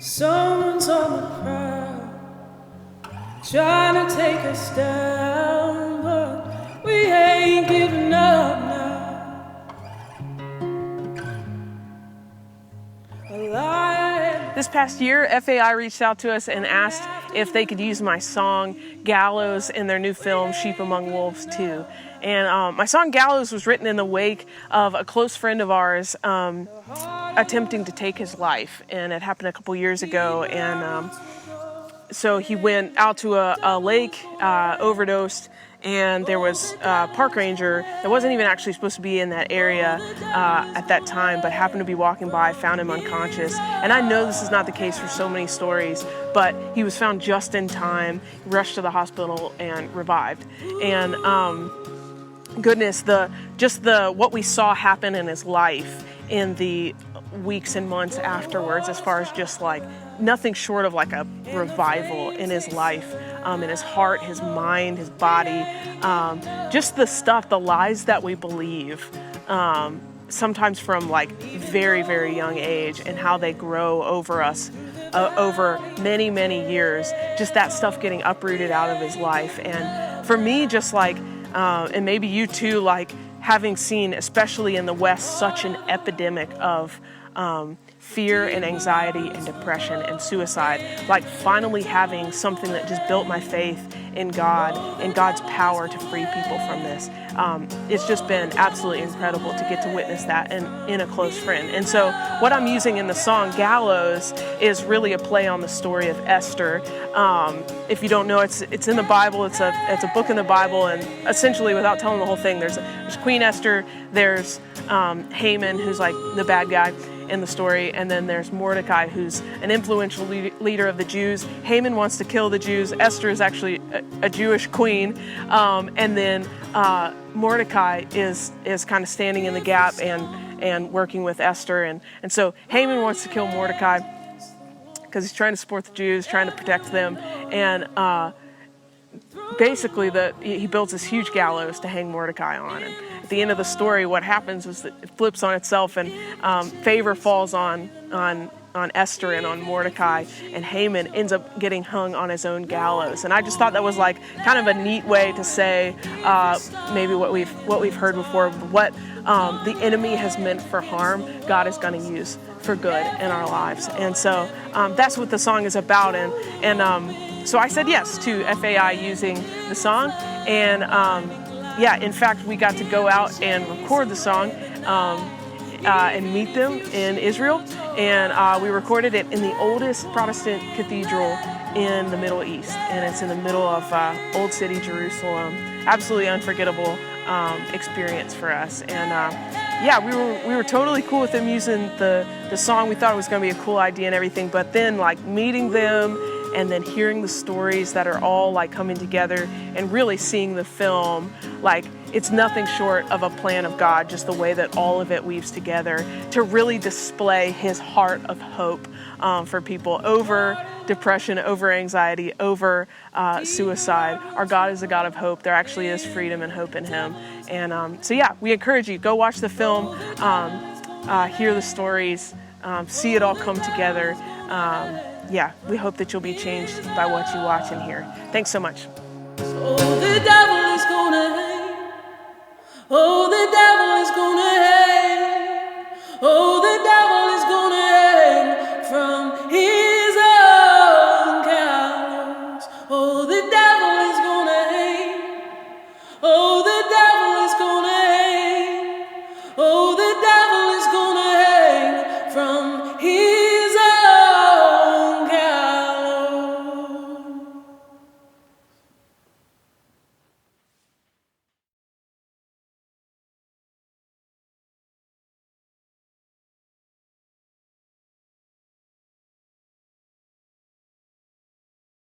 Someone's on the prowl, trying to take us down, but we ain't giving up now. This past year, FAI reached out to us and asked if they could use my song Gallows in their new film Sheep Among Wolves 2. And my song Gallows was written in the wake of a close friend of ours attempting to take his life, and it happened a couple years ago. And so he went out to a lake, overdosed, and there was a park ranger that wasn't even actually supposed to be in that area at that time, but happened to be walking by, found him unconscious. And I know this is not the case for so many stories, but he was found just in time, rushed to the hospital, and revived. And goodness, what we saw happen in his life in the weeks and months afterwards, as far as just like nothing short of like a revival in his life, in his heart, his mind, his body, just the stuff, the lies that we believe, sometimes from like very, very young age, and how they grow over us over many, many years, just that stuff getting uprooted out of his life. And for me, just like, and maybe you too, like having seen, especially in the West, such an epidemic of fear and anxiety and depression and suicide, like finally having something that just built my faith in God and God's power to free people from this. It's just been absolutely incredible to get to witness that in a close friend. And so what I'm using in the song Gallows is really a play on the story of Esther. If you don't know, it's in the Bible. It's a book in the Bible, and essentially, without telling the whole thing, there's Queen Esther, there's Haman, who's like the bad guy in the story, and then there's Mordecai, who's an influential leader of the Jews. Haman wants to kill the Jews. Esther is actually a Jewish queen, and then Mordecai is kind of standing in the gap and working with Esther, and so Haman wants to kill Mordecai because he's trying to support the Jews, trying to protect them, and basically he builds this huge gallows to hang Mordecai on. And at the end of the story, what happens is that it flips on itself, and favor falls on Esther and on Mordecai, and Haman ends up getting hung on his own gallows. And I just thought that was like kind of a neat way to say maybe what we've heard before, what the enemy has meant for harm, God is going to use for good in our lives. And so that's what the song is about. And so I said yes to FAI using the song, and in fact, we got to go out and record the song and meet them in Israel, and we recorded it in the oldest Protestant cathedral in the Middle East, and it's in the middle of Old City, Jerusalem. Absolutely unforgettable experience for us, and we were totally cool with them using the song. We thought it was going to be a cool idea and everything, but then like meeting them and then hearing the stories that are all like coming together and really seeing the film, like it's nothing short of a plan of God, just the way that all of it weaves together to really display his heart of hope for people over depression, over anxiety, over suicide. Our God is a God of hope. There actually is freedom and hope in him. And we encourage you, go watch the film, hear the stories, see it all come together. We hope that you'll be changed by what you watch and hear. Thanks so much. Oh, the devil is gonna hang. Oh, the devil is gonna